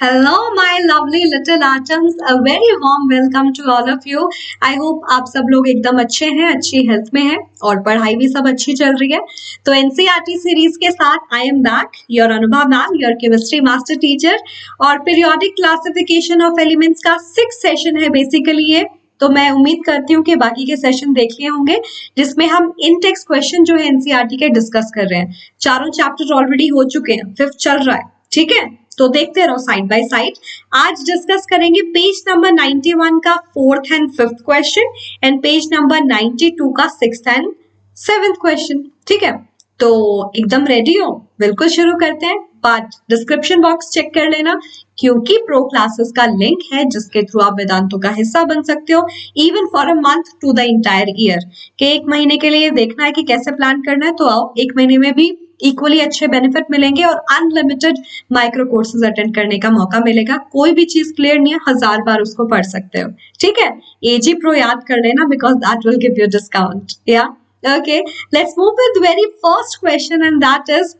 Hello, my lovely little atoms. A very warm welcome to all of you. I hope आप सब लोग एकदम अच्छे हैं, अच्छी हेल्थ में हैं और पढ़ाई भी सब अच्छी चल रही है. तो एनसीईआरटी सीरीज के साथ I am back, your Anubha ma'am, your chemistry master teacher. और पीरियोडिक क्लासिफिकेशन ऑफ एलिमेंट्स का 6th सेशन है बेसिकली ये. तो मैं उम्मीद करती हूँ कि बाकी के सेशन देख लिए होंगे जिसमें हम इन टेक्स्ट क्वेश्चन जो है एनसीईआरटी के डिस्कस कर रहे हैं. चारों चैप्टर ऑलरेडी हो चुके हैं, 5th चल रहा है. ठीक है, तो देखते रहो साइड बाय साइड. आज डिस्कस करेंगे पेज नंबर 91 का 4th and 5th question and page number 92 का 6th एंड 7th क्वेश्चन. ठीक है, तो एकदम रेडी हो? बिल्कुल शुरू करते हैं. बट डिस्क्रिप्शन बॉक्स चेक कर लेना क्योंकि प्रो क्लासेस का लिंक है जिसके थ्रू आप वेदांतों का हिस्सा बन सकते हो even for a month to the entire year. के एक महीने के लिए देखना है कि कैसे प्लान करना है, तो आओ, एक महीने में भी इक्वली अच्छे बेनिफिट मिलेंगे और अनलिमिटेड माइक्रो कोर्सेज अटेंड करने का मौका मिलेगा. कोई भी चीज क्लियर नहीं है, 1000 बार उसको पढ़ सकते हो. ठीक है, एजी प्रो याद कर लेना because that will give you discount. या okay, let's move with the very first question, and that is,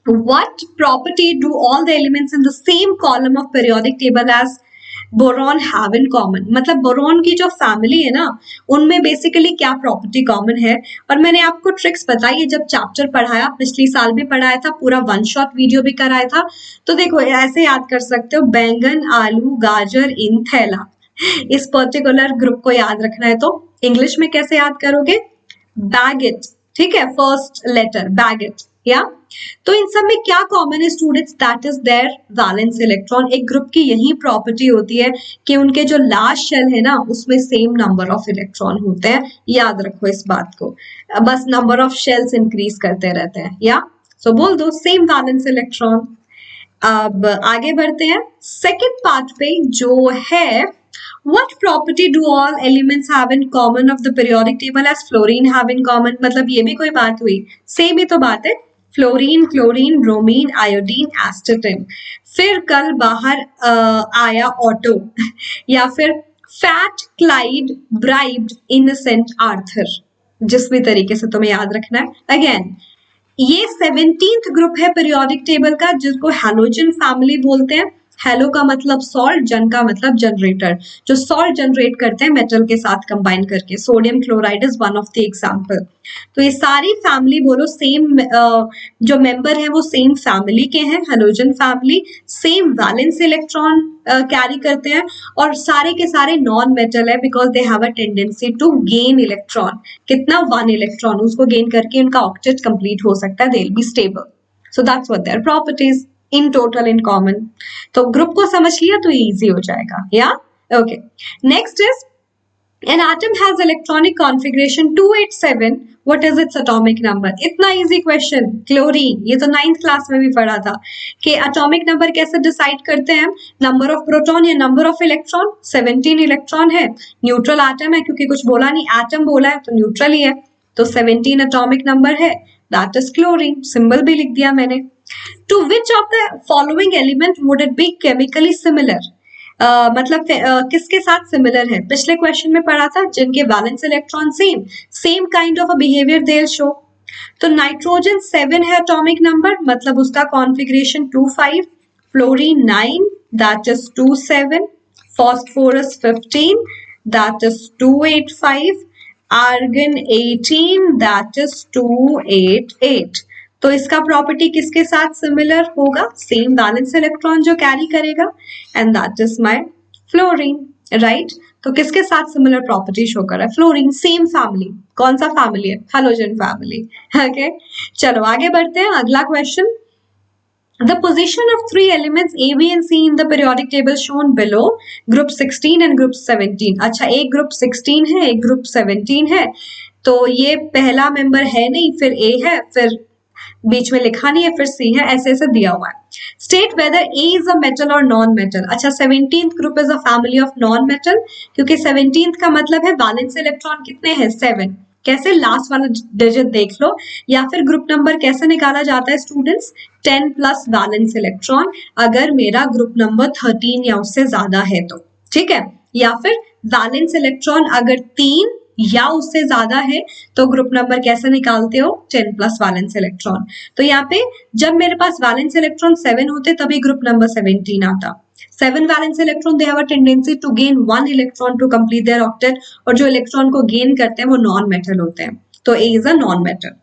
what property do all the elements in the same column of periodic table as boron have in common. मतलब boron की जो family है ना, उनमें basically क्या property common है. और मैंने आपको ट्रिक्स बताई है जब चैप्टर पढ़ाया, पिछली साल भी पढ़ाया था, पूरा वन शॉट वीडियो भी कराया था. तो देखो ऐसे याद कर सकते हो, बैंगन, आलू, गाजर इन थैला. इस पर्टिकुलर ग्रुप को याद रखना है तो इंग्लिश में कैसे याद करोगे? Bag it. ठीक है, फर्स्ट लेटर बैग इट. या तो इन सब में क्या कॉमन है students? That is there valence electron. एक ग्रुप की यही प्रॉपर्टी होती है कि उनके जो लास्ट शेल है ना, उसमें सेम नंबर ऑफ इलेक्ट्रॉन होते हैं. याद रखो इस बात को, बस नंबर ऑफ शेल्स इंक्रीज करते रहते हैं. या सो बोल दो सेम वैलेंस इलेक्ट्रॉन. अब आगे बढ़ते हैं सेकेंड पार्ट पे जो है, what property do all elements have in common of the periodic table as fluorine have in common. मतलब ये भी कोई बात हुई? सेम ही तो बात है. Fluorine, chlorine, bromine, iodine, एस्टेटिन. फिर कल बाहर आया ऑटो या फिर fat, Clyde, bribed, innocent, Arthur. जिस भी तरीके से तुम्हें याद रखना है. अगेन ये 17th ग्रुप है पीरियोडिक टेबल का जिसको हैलोजन फैमिली बोलते हैं. हेलो का मतलब सॉल्ट, जन का मतलब जनरेटर, जो सॉल्ट जनरेट करते हैं मेटल के साथ कंबाइन करके. Sodium chloride is one of the example. तो ये सारी फैमिली बोलो सेम, जो मेंबर है वो सेम फैमिली के हैं, halogen family. Same valence electron carry करते हैं और सारे के सारे नॉन मेटल है because they have a tendency to gain electron. कितना? 1 इलेक्ट्रॉन. उसको गेन करके उनका ऑक्टेट कंप्लीट हो सकता है. They will be stable. So that's what their properties in total in common. तो ग्रुप को समझ लिया तो इजी हो जाएगा. या okay, next is an atom has electronic configuration 287. what is its atomic number? इतना इजी क्वेश्चन. क्लोरीन, ये तो 9th क्लास में भी पढ़ा था कि एटॉमिक नंबर कैसे डिसाइड करते हैं. नंबर ऑफ प्रोटॉन या नंबर ऑफ इलेक्ट्रॉन. 17 इलेक्ट्रॉन है. न्यूट्रल एटम है क्योंकि कुछ बोला नहीं, एटम बोला है तो न्यूट्रल ही है. तो 17 एटॉमिक नंबर है, दैट इज क्लोरीन. सिंबल भी लिख दिया मैंने. To which of the following element would it be chemically similar? मतलब किसके साथ सिमिलर है? पिछले क्वेश्चन में पढ़ा था जिनके valence electron same kind of a behaviour they will show. तो नाइट्रोजन 7 है एटॉमिक नंबर, मतलब उसका configuration 25. Fluorine 9, that is 27. Phosphorus 15, that is 285. Argon 18, that is 288. तो इसका प्रॉपर्टी किसके साथ सिमिलर होगा? सेम वैलेंस इलेक्ट्रॉन जो कैरी करेगा, and that is my fluorine. Right, तो किसके साथ सिमिलर प्रॉपर्टी शो कर रहा है? फ्लोरीन. Same family. कौन सा फैमिली है? Halogen family. ओके, चलो आगे बढ़ते हैं. अगला question, the position of 3 elements A, B and C in the periodic table shown below, group 16 and group 17. अच्छा, एक ग्रुप 16 है, एक ग्रुप 17 है. तो ये पहला मेंबर है नहीं, फिर A है, फिर बीच में लिखा नहीं है, फिर सी है, ऐसे ऐसे दिया हुआ है. State whether A is a metal और नॉन मेटल. अच्छा, 17th group is a family of non metal क्योंकि 17th का मतलब है वैलेंस इलेक्ट्रॉन कितने हैं? 7. कैसे? लास्ट वाला डिजिट देख लो. या फिर ग्रुप नंबर कैसे निकाला जाता है स्टूडेंट्स? 10 प्लस वैलेंस इलेक्ट्रॉन अगर मेरा ग्रुप नंबर 13 या उससे ज्यादा है तो. ठीक है, या फिर वैलेंस इलेक्ट्रॉन अगर 3 या उससे ज्यादा है तो ग्रुप नंबर कैसे निकालते हो, 10 प्लस वैलेंस इलेक्ट्रॉन। तो यहाँ पे जब मेरे पास वैलेंस इलेक्ट्रॉन 7 होते तभी ग्रुप नंबर 17 आता। 7 valence electron they have a tendency to gain 1 electron to complete their octet, और जो इलेक्ट्रॉन को गेन करते हैं वो नॉन मेटल होते हैं, तो A is a non metal.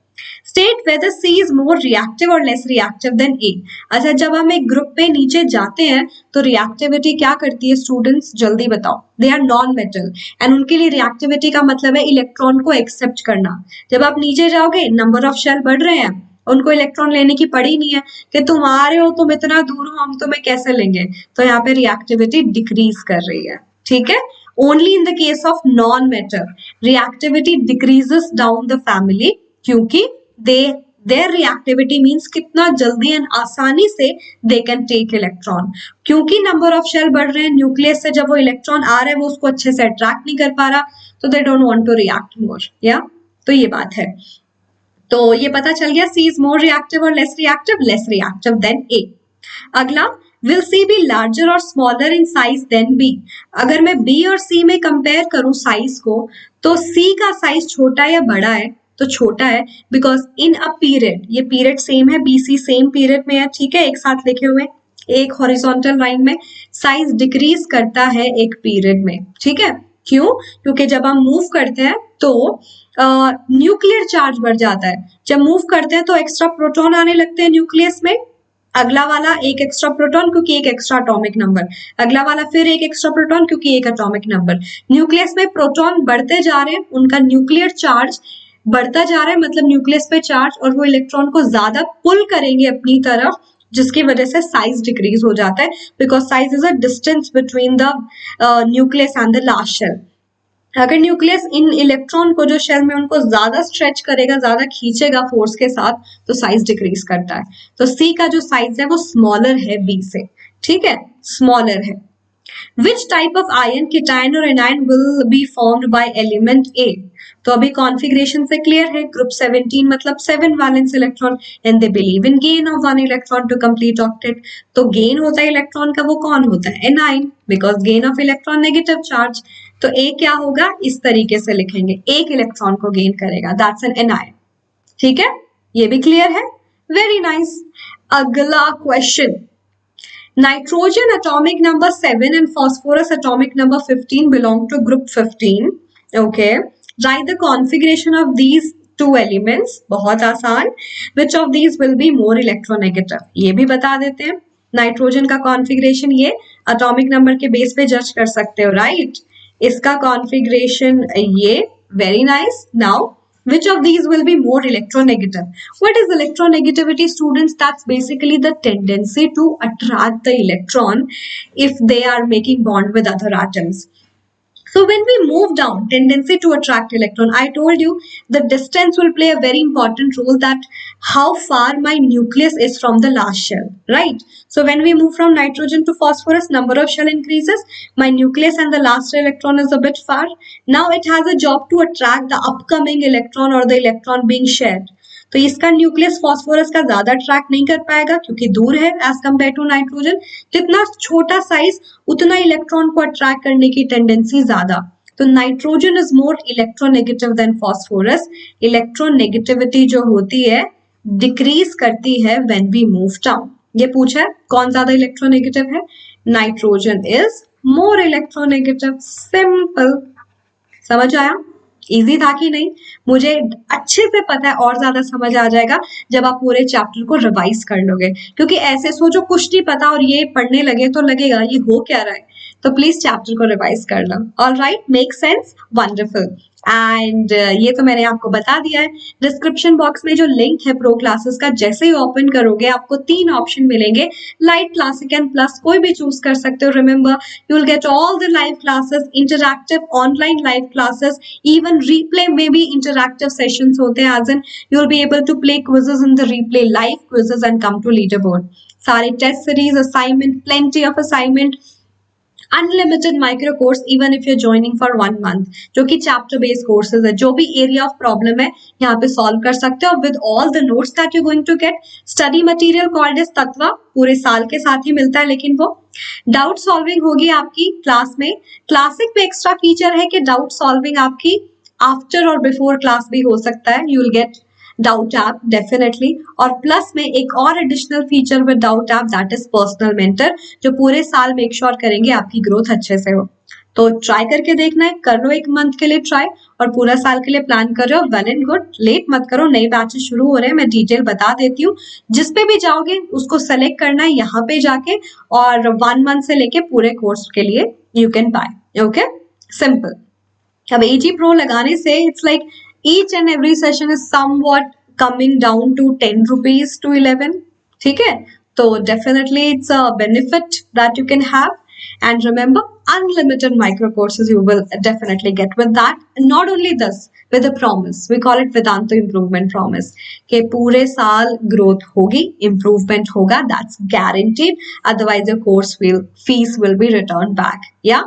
State whether C is more reactive और लेस रिएक्टिव देन ए। अच्छा, जब हम एक ग्रुप पे नीचे जाते हैं तो रिएक्टिविटी क्या करती है स्टूडेंट्स, जल्दी बताओ। They are non metal and उनके लिए रिएक्टिविटी का मतलब है इलेक्ट्रॉन को एक्सेप्ट करना। जब आप नीचे जाओगे नंबर ऑफ शेल बढ़ रहे हैं, उनको इलेक्ट्रॉन लेने की पड़ी नहीं है कि तुम आ रहे हो, तुम इतना दूर हो, हम तुम्हें कैसे लेंगे, तो यहाँ पे रिएक्टिविटी डिक्रीज कर रही है। ठीक है, only in the case of non metal reactivity decreases down the family, क्योंकि their reactivity means कितना जल्दी एंड आसानी से they can take electron, क्योंकि नंबर ऑफ शेल बढ़ रहे हैं न्यूक्लियस से, जब वो इलेक्ट्रॉन आ रहा है वो उसको अच्छे से अट्रैक्ट नहीं कर पा रहा, तो they don't want to react more, या तो ये बात है। तो ये पता चल गया C is more reactive और less reactive than A। अगला, will C be larger or smaller in size than B? अगर मैं B और C में कंपेयर करूं साइज को, तो C का साइज छोटा या बड़ा है, तो छोटा है, बिकॉज इन अ पीरियड, ये पीरियड सेम है, BC सेम पीरियड में है, ठीक है, एक साथ लिखे हुए एक हॉरिजॉन्टल लाइन में, साइज डिक्रीज करता है एक पीरियड में, ठीक है। क्यों? क्योंकि जब हम मूव करते हैं तो न्यूक्लियर चार्ज बढ़ जाता है, जब मूव करते हैं तो एक्स्ट्रा प्रोटॉन आने लगते हैं न्यूक्लियस में, अगला वाला एक एक्स्ट्रा प्रोटॉन क्योंकि एक एक्स्ट्रा एटॉमिक नंबर, अगला वाला फिर एक एक्स्ट्रा प्रोटॉन क्योंकि एक एटॉमिक नंबर। न्यूक्लियस में प्रोटॉन बढ़ते जा रहे हैं, उनका न्यूक्लियर चार्ज बढ़ता जा रहा है, मतलब न्यूक्लियस पे चार्ज, और वो इलेक्ट्रॉन को ज्यादा पुल करेंगे अपनी तरफ, जिसकी वजह से साइज डिक्रीज हो जाता है, because size is a distance between the nucleus and the last shell. अगर न्यूक्लियस इन इलेक्ट्रॉन को जो शेल में उनको ज्यादा स्ट्रेच करेगा, ज्यादा खींचेगा फोर्स के साथ, तो साइज डिक्रीज करता है। तो सी का जो साइज है वो स्मॉलर है बी से, ठीक है, स्मॉलर है। Which type of ion, cation or anion will be formed by element A? तो अभी कॉन्फ़िगरेशन से क्लियर है, ग्रुप 17 मतलब 7 valence electron and they believe in gain of 1 electron to complete octet. तो गेन होता है इलेक्ट्रॉन का, वो कौन होता है, anion, because gain of electron negative charge. तो ए क्या होगा, इस तरीके से लिखेंगे, एक इलेक्ट्रॉन को गेन करेगा, दैट्स एन एनाइन। ठीक है, ये भी क्लियर है, वेरी नाइस। अगला question, Nitrogen atomic number 7 and phosphorus atomic number 15 belong to group 15. Okay. Write the configuration of these two elements. बहुत आसान. Which of these will be more electronegative? ये भी बता देते हैं. नाइट्रोजन का कॉन्फ़िगरेशन ये एटॉमिक नंबर के बेस पे जज कर सकते हो, राइट? इसका कॉन्फ़िगरेशन ये, very nice. Now which of these will be more electronegative? What is electronegativity, students? That's basically the tendency to attract the electron if they are making bond with other atoms. So when we move down, tendency to attract electron, I told you the distance will play a very important role, that how far my nucleus is from the last shell, right? So when we move from nitrogen to phosphorus, number of shell increases, my nucleus and the last electron is a bit far. Now it has a job to attract the upcoming electron or the electron being shared. तो इसका nucleus phosphorus का ज्यादा attract नहीं कर पाएगा क्योंकि दूर है एज कम्पेयर टू नाइट्रोजन। जितना छोटा साइज उतना इलेक्ट्रॉन को अट्रैक्ट करने की टेंडेंसी ज्यादा। तो nitrogen is more electronegative than phosphorus. Electronegativity जो होती है डिक्रीज करती है व्हेन वी मूव डाउन। ये पूछा है कौन ज्यादा इलेक्ट्रोनेगेटिव है, nitrogen is more electronegative. Simple, समझ आया? इजी था कि नहीं? मुझे अच्छे से पता है और ज्यादा समझ आ जाएगा जब आप पूरे चैप्टर को रिवाइज कर लोगे, क्योंकि ऐसे सोचो कुछ नहीं पता और ये पढ़ने लगे तो लगेगा ये हो क्या रहा है। तो प्लीज चैप्टर को रिवाइज कर लो। All right, make sense, wonderful. And ये तो मैंने आपको बता दिया है। डिस्क्रिप्शन बॉक्स में जो लिंक है प्रो क्लासेस का, जैसे ही ओपन करोगे आपको 3 ऑप्शन मिलेंगे, लाइट, क्लासिक एंड प्लस, कोई भी चूज कर सकते हो। Remember, you will get all the live classes, interactive online live classes, even replay में भी इंटरैक्टिव सेशंस होते हैं, as in you will be able to play quizzes in the replay, live quizzes and come to leaderboard. सारे test series, assignment, plenty of assignment, unlimited micro course even if you joining for 1 month, जो कि chapter based courses है। जो भी area of problem है यहाँ पे solve कर सकते हो with all the notes that you going to get. Study material called is Tatva, पूरे साल के साथ ही मिलता है, लेकिन वो डाउट सॉल्विंग होगी आपकी क्लास में। क्लासिक में एक्स्ट्रा फीचर है कि डाउट सॉल्विंग आपकी आफ्टर और बिफोर क्लास भी हो सकता है, you will gate doubt app definitely. और प्लस में एक और additional feature with doubt app, that is personal mentor, जो पूरे साल मेक श्योर करेंगे आपकी ग्रोथ अच्छे से हो। तो ट्राई करके देखना है, कर लो 1 मंथ के लिए ट्राई, और पूरा साल के लिए प्लान कर रहे हो, वेल एंड गुड, लेट मत करो, नए बैचेस शुरू हो रहे हैं, मैं डिटेल बता देती हूँ। जिस पे भी जाओगे उसको सेलेक्ट करना है यहाँ पे जाके, और 1 मंथ से लेके पूरे कोर्स के लिए you can buy, okay, simple. अब AG Pro लगाने से it's like each and every session is somewhat coming down to 10 rupees to 11, ठीक है? तो definitely it's a benefit that you can have, and remember unlimited micro courses you will definitely get with that. Not only this, with a promise, we call it Vedanta improvement promise, कि पूरे साल growth होगी, improvement होगा, that's guaranteed, otherwise your course fees will be returned back, yeah?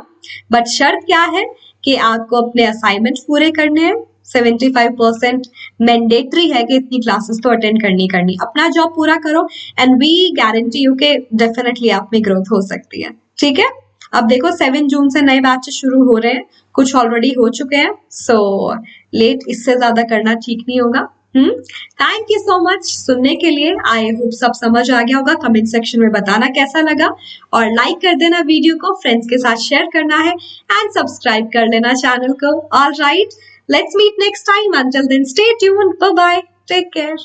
But शर्त क्या है कि आपको अपने असाइनमेंट पूरे करने हैं, 75% मैंडेटरी है कि इतनी क्लासेस तो अटेंड करनी, अपना जॉब पूरा करो, एंड वी गारंटी यू के डेफिनेटली आप में ग्रोथ हो सकती है, ठीक है? अब देखो 7 जून से नए बैचेस शुरू हो रहे हैं, कुछ ऑलरेडी हो चुके हैं, सो लेट इससे ज्यादा करना ठीक नहीं होगा। थैंक यू सो मच सुनने के लिए, आई होप सब समझ आ गया होगा। कमेंट सेक्शन में बताना कैसा लगा, और लाइक कर देना वीडियो को, फ्रेंड्स के साथ शेयर करना है, एंड सब्सक्राइब कर लेना चैनल को। All right, let's meet next time, until then stay tuned, bye bye, take care.